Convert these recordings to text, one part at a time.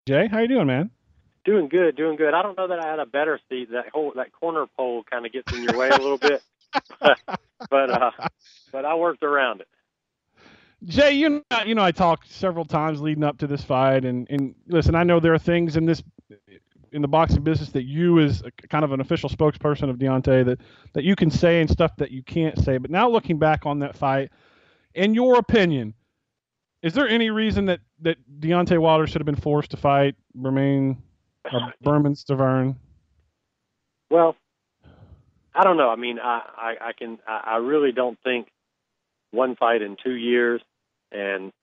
Jay. How you doing, man? Doing good, doing good. I don't know that I had a better seat. That corner pole kind of gets in your way a little bit, but but uh, but I worked around it. Jay, I talked several times leading up to this fight, and listen, I know there are things in the boxing business that you, as kind of an official spokesperson of Deontay, that you can say and stuff that you can't say. But now looking back on that fight, in your opinion, is there any reason that Deontay Wilder should have been forced to fight Berman Stavern? Well, I don't know. I mean, I really don't think one fight in 2 years, and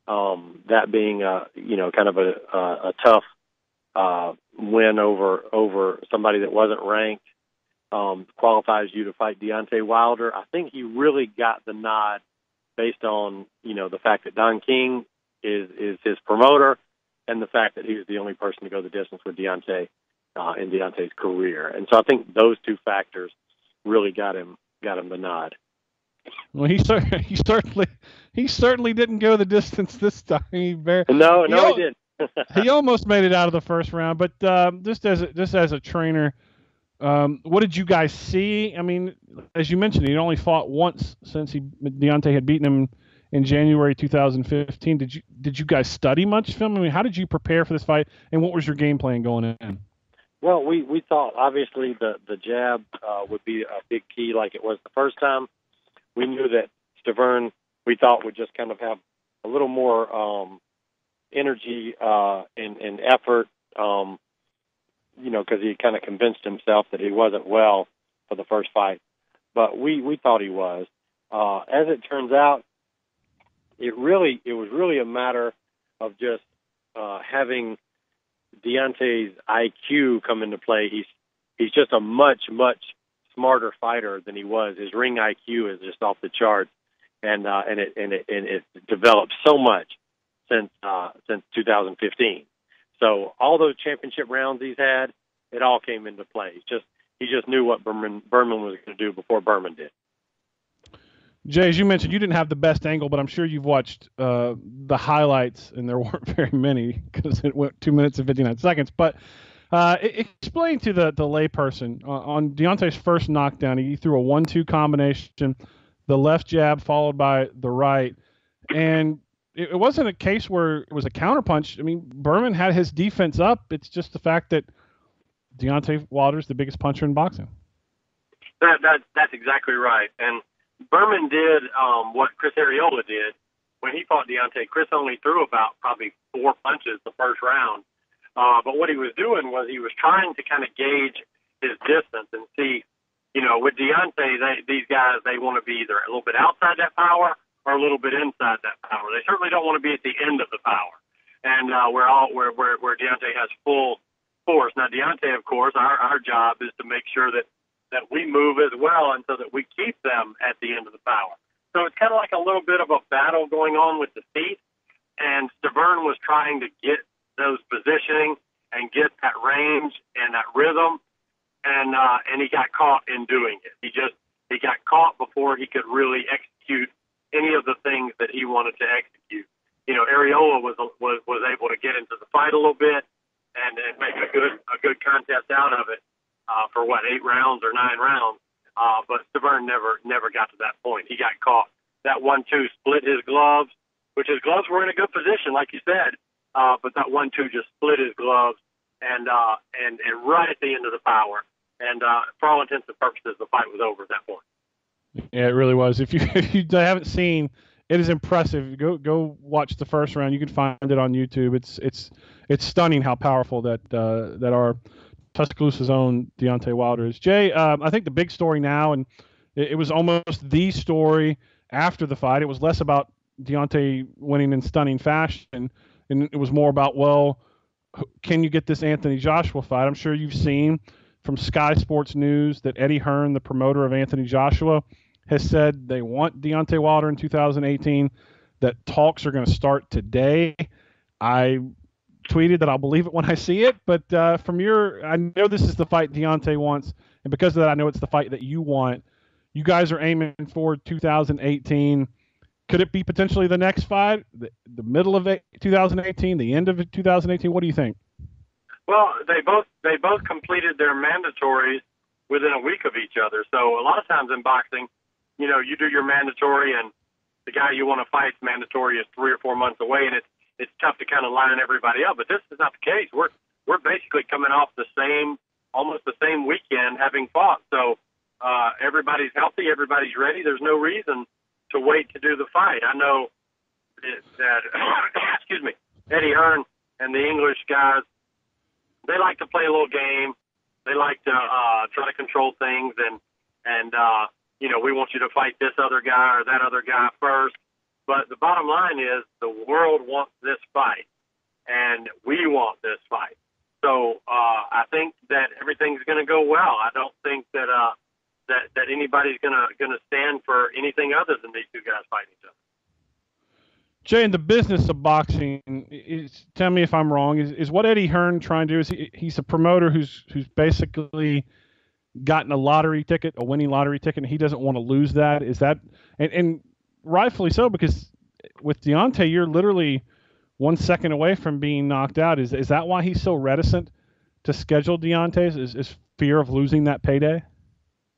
that being kind of a tough win over somebody that wasn't ranked qualifies you to fight Deontay Wilder. I think he really got the nod based on the fact that Don King is his promoter, and the fact that he was the only person to go the distance with Deontay in Deontay's career. And so I think those two factors really got him the nod. Well, he certainly didn't go the distance this time. No, he didn't. He almost made it out of the first round, but just as a trainer, what did you guys see? I mean, as you mentioned, he'd only fought once since Deontay had beaten him in January 2015. Did you guys study much film? I mean, how did you prepare for this fight, and what was your game plan going in? Well, we thought obviously the jab would be a big key, like it was the first time. We knew that Stavern, we thought, would just kind of have a little more energy and effort, because he kind of convinced himself that he wasn't well for the first fight. But we thought he was. As it turns out, it was really a matter of just having Deontay's IQ come into play. He's just a much smarter fighter than he was. His ring IQ is just off the charts, and it developed so much since 2015. So all those championship rounds he's had, it all came into play. He just knew what Berman was going to do before Berman did. Jay, as you mentioned, you didn't have the best angle, but I'm sure you've watched the highlights, and there weren't very many because it went 2 minutes and 59 seconds. But explain to the layperson on Deontay's first knockdown, he threw a 1-2 combination, the left jab followed by the right, and it wasn't a case where it was a counterpunch. I mean, Berman had his defense up. It's just the fact that Deontay Wilder's the biggest puncher in boxing. That's exactly right. And Berman did what Chris Arreola did when he fought Deontay. Chris only threw about probably 4 punches the first round. But what he was doing was he was trying to kind of gauge his distance and see, with Deontay, these guys, they want to be either a little bit outside that power or a little bit inside that power. They certainly don't want to be at the end of the power. And where Deontay has full force. Now, Deontay, of course, our job is to make sure that we move as well, and so that we keep them at the end of the power. So it's kind of like a little bit of a battle going on with the feet, and Stavern was trying to get those positioning and get that range and that rhythm, and he got caught in doing it. He got caught before he could really execute any of the things that he wanted to execute. Arreola was able to get into the fight a little bit and make a good contest out of it. For 8 rounds or 9 rounds, but Stavern never got to that point. He got caught. That 1-2 split his gloves, which his gloves were in a good position, like you said, but that 1-2 just split his gloves, and right at the end of the power. And for all intents and purposes, the fight was over at that point. Yeah, it really was. If you haven't seen, it is impressive. Go watch the first round. You can find it on YouTube. It's stunning how powerful that our Tuscaloosa's own Deontay Wilder is. Jay, I think the big story now, and it was almost the story after the fight, it was less about Deontay winning in stunning fashion, and it was more about, well, can you get this Anthony Joshua fight? I'm sure you've seen from Sky Sports News that Eddie Hearn, the promoter of Anthony Joshua, has said they want Deontay Wilder in 2018, that talks are going to start today. I tweeted that I'll believe it when I see it, but I know this is the fight Deontay wants, and because of that, I know it's the fight that you want. You guys are aiming for 2018. Could it be potentially the next fight, the middle of 2018, the end of 2018? What do you think? Well, they both completed their mandatories within a week of each other. So a lot of times in boxing, you know, you do your mandatory, and the guy you want to fight's mandatory is 3 or 4 months away, and it's tough to kind of line everybody up. But this is not the case. We're basically coming off almost the same weekend having fought. So everybody's healthy, everybody's ready. There's no reason to wait to do the fight. I know that excuse me, Eddie Hearn and the English guys, they like to play a little game. They like to try to control things, and you know, we want you to fight this other guy or that other guy first. But the bottom line is the world wants this fight, and we want this fight. So I think that everything's going to go well. I don't think that that anybody's going to stand for anything other than these two guys fighting each other. Jay, in the business of boxing, tell me if I'm wrong, is what Eddie Hearn trying to do, is he's a promoter who's basically gotten a lottery ticket, a winning lottery ticket, and he doesn't want to lose that? Is that, and rightfully so, because with Deontay, you're literally 1 second away from being knocked out. Is that why he's so reticent to schedule Deontay? Is fear of losing that payday?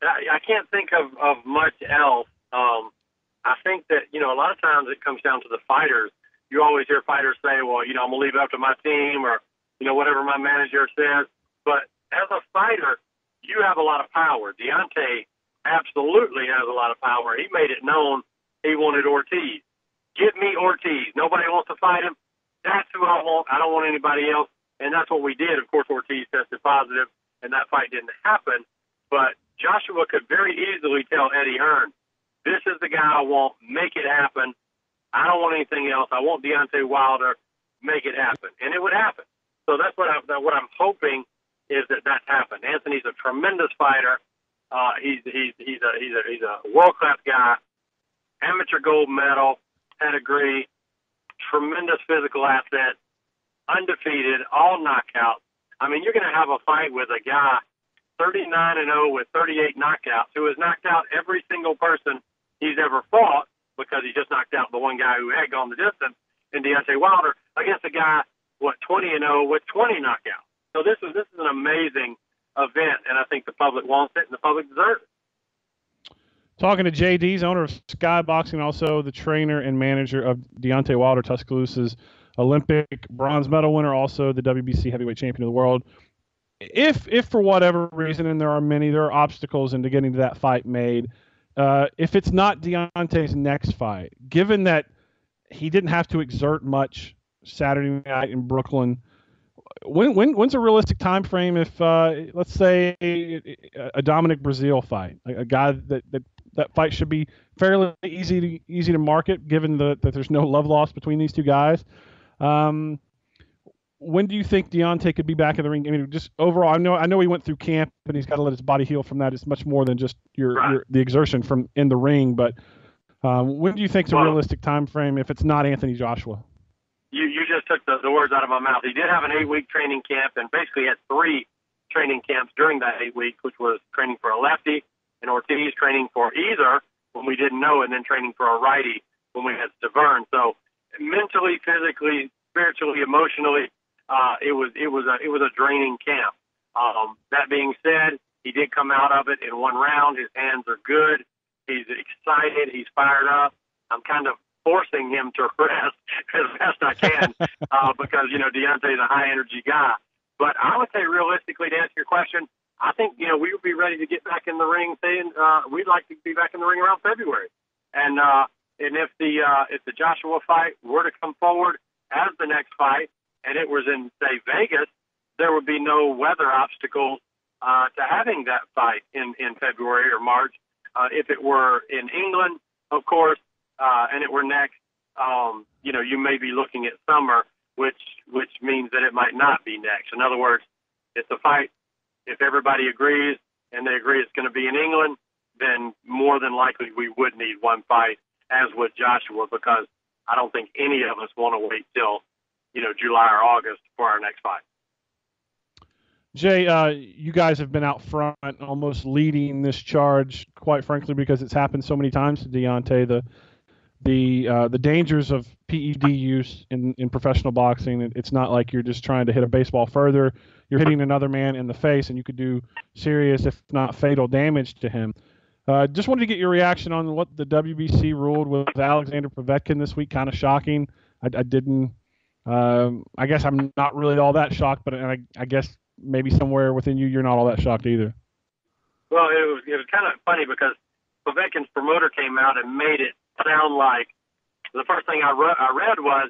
I can't think of much else. I think that, you know, a lot of times it comes down to the fighters. You always hear fighters say, well, you know, I'm going to leave it up to my team, or, you know, whatever my manager says. But as a fighter, you have a lot of power. Deontay absolutely has a lot of power. He made it known he wanted Ortiz. Give me Ortiz. Nobody wants to fight him. That's who I want. I don't want anybody else. And that's what we did. Of course, Ortiz tested positive, and that fight didn't happen. But Joshua could very easily tell Eddie Hearn, this is the guy I want. Make it happen. I don't want anything else. I want Deontay Wilder. Make it happen. And it would happen. So that's what I'm hoping is that happened. Anthony's a tremendous fighter. He's a world-class guy, amateur gold medal, pedigree, tremendous physical asset, undefeated, all knockouts. I mean, you're going to have a fight with a guy 39-0 with 38 knockouts who has knocked out every single person he's ever fought, because he just knocked out the one guy who had gone the distance in Deontay Wilder, against a guy, 20-0 with 20 knockouts. So this is an amazing event, and I think the public wants it and the public deserves it. Talking to Jay Deas, owner of Sky Boxing, also the trainer and manager of Deontay Wilder, Tuscaloosa's Olympic bronze medal winner, also the WBC heavyweight champion of the world. If for whatever reason, and there are obstacles into getting to that fight made, if it's not Deontay's next fight, given that he didn't have to exert much Saturday night in Brooklyn, when's a realistic time frame if, let's say, a Dominic Breazeale fight, a guy that fight should be fairly easy to market, given that there's no love lost between these two guys? When do you think Deontay could be back in the ring? I mean, just overall, I know he went through camp and he's got to let his body heal from that. It's much more than just the exertion from in the ring. But when do you think is a realistic time frame if it's not Anthony Joshua? You just took the words out of my mouth. He did have an 8-week training camp, and basically had 3 training camps during that 8 weeks, which was training for a lefty, and Ortiz training for either when we didn't know, and then training for a righty when we had Stavern. So mentally, physically, spiritually, emotionally, it was a draining camp. That being said, he did come out of it in 1 round. His hands are good. He's excited. He's fired up. I'm kind of forcing him to rest as best I can because, you know, Deontay's a high-energy guy. But I would say realistically, to answer your question, I think, you know, we would be ready to get back in the ring saying we'd like to be back in the ring around February. And if the Joshua fight were to come forward as the next fight, and it was in, say, Vegas, there would be no weather obstacles to having that fight in February or March. If it were in England, of course, and it were next, you know, you may be looking at summer, which means that it might not be next. In other words, it's a fight. If everybody agrees and they agree it's going to be in England, then more than likely we would need 1 fight, as would Joshua, because I don't think any of us want to wait till, you know, July or August for our next fight. Jay, you guys have been out front, almost leading this charge, quite frankly, because it's happened so many times to Deontay. the dangers of PED use in professional boxing. It's not like you're just trying to hit a baseball further. You're hitting another man in the face, and you could do serious, if not fatal, damage to him. Just wanted to get your reaction on what the WBC ruled with Alexander Povetkin this week. Kind of shocking. I didn't. I guess I'm not really all that shocked, but I guess maybe somewhere within you, you're not all that shocked either. Well, it was kind of funny because Povetkin's promoter came out and made it sound like the first thing I read was,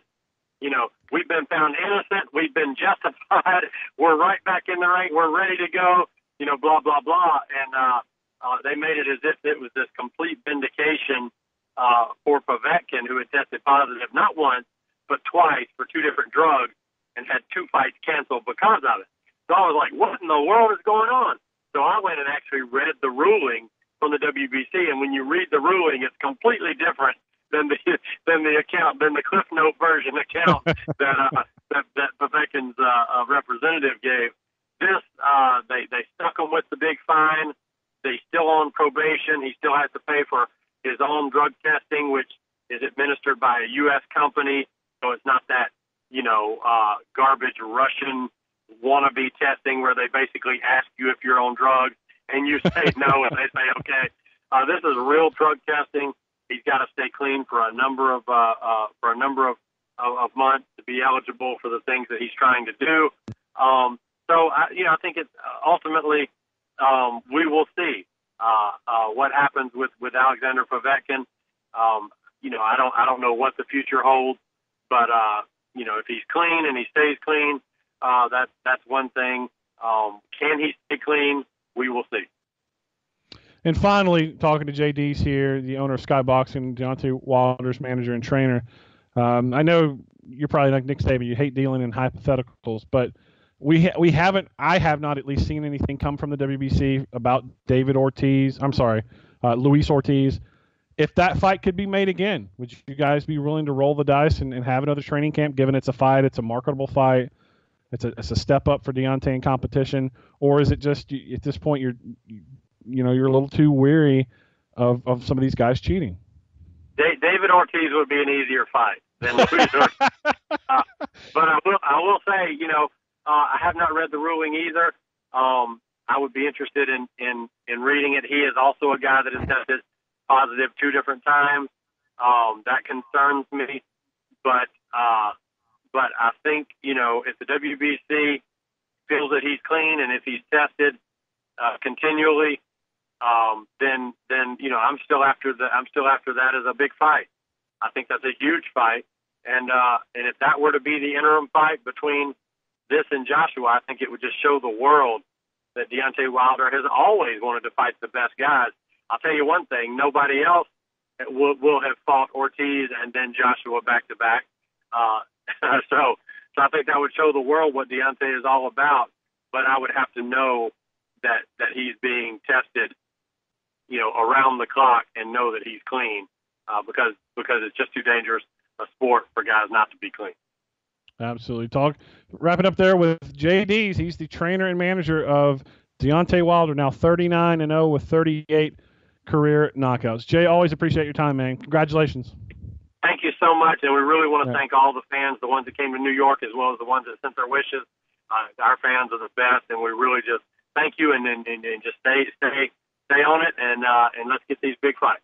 you know, we've been found innocent, we've been justified, we're right back in the ring, we're ready to go, you know, blah, blah, blah. And they made it as if it was this complete vindication for Povetkin, who had tested positive not once, but twice for 2 different drugs and had 2 fights canceled because of it. So I was like, what in the world is going on? So I went and actually read the ruling from the WBC, and when you read the ruling, it's completely different than the Cliff Note version account that Povetkin's representative gave. This they stuck him with the big fine. He's still on probation. He still has to pay for his own drug testing, which is administered by a U.S. company. So it's not that, you know, garbage Russian wannabe testing where they basically ask you if you're on drugs and you say no and they say okay. This is real drug testing. He's got to stay clean for a number of months to be eligible for the things that he's trying to do. So I think it's ultimately we will see what happens with Alexander Povetkin. You know, I don't know what the future holds, but you know, if he's clean and he stays clean, that's one thing. Can he stay clean? We will see. And finally, talking to Deas here, the owner of Sky Boxing, Deontay Wilders, manager and trainer. I know you're probably like Nick Saban. You hate dealing in hypotheticals, but I have not at least seen anything come from the WBC about Luis Ortiz. If that fight could be made again, would you guys be willing to roll the dice and have another training camp, given it's a fight, it's a marketable fight, it's a step up for Deontay in competition? Or is it just at this point you're a little too weary of some of these guys cheating? David Ortiz would be an easier fight than Luis Ortiz. But I will say, you know, I have not read the ruling either. I would be interested in reading it. He is also a guy that has tested positive 2 different times. That concerns me. But I think, you know, if the WBC feels that he's clean and if he's tested continually, then you know, I'm still after that as a big fight. I think that's a huge fight, and if that were to be the interim fight between this and Joshua, I think it would just show the world that Deontay Wilder has always wanted to fight the best guys. I'll tell you one thing: nobody else will have fought Ortiz and then Joshua back to back. So I think that would show the world what Deontay is all about. But I would have to know that he's being tested, you know, around the clock, and know that he's clean, because it's just too dangerous a sport for guys not to be clean. Absolutely. Wrap it up there with Deas. He's the trainer and manager of Deontay Wilder, now 39-0 with 38 career knockouts. Jay, always appreciate your time, man. Congratulations. Thank you so much, and we really want to thank all the fans, the ones that came to New York as well as the ones that sent their wishes. Our fans are the best, and we really just thank you, and just stay on it, and let's get these big fights.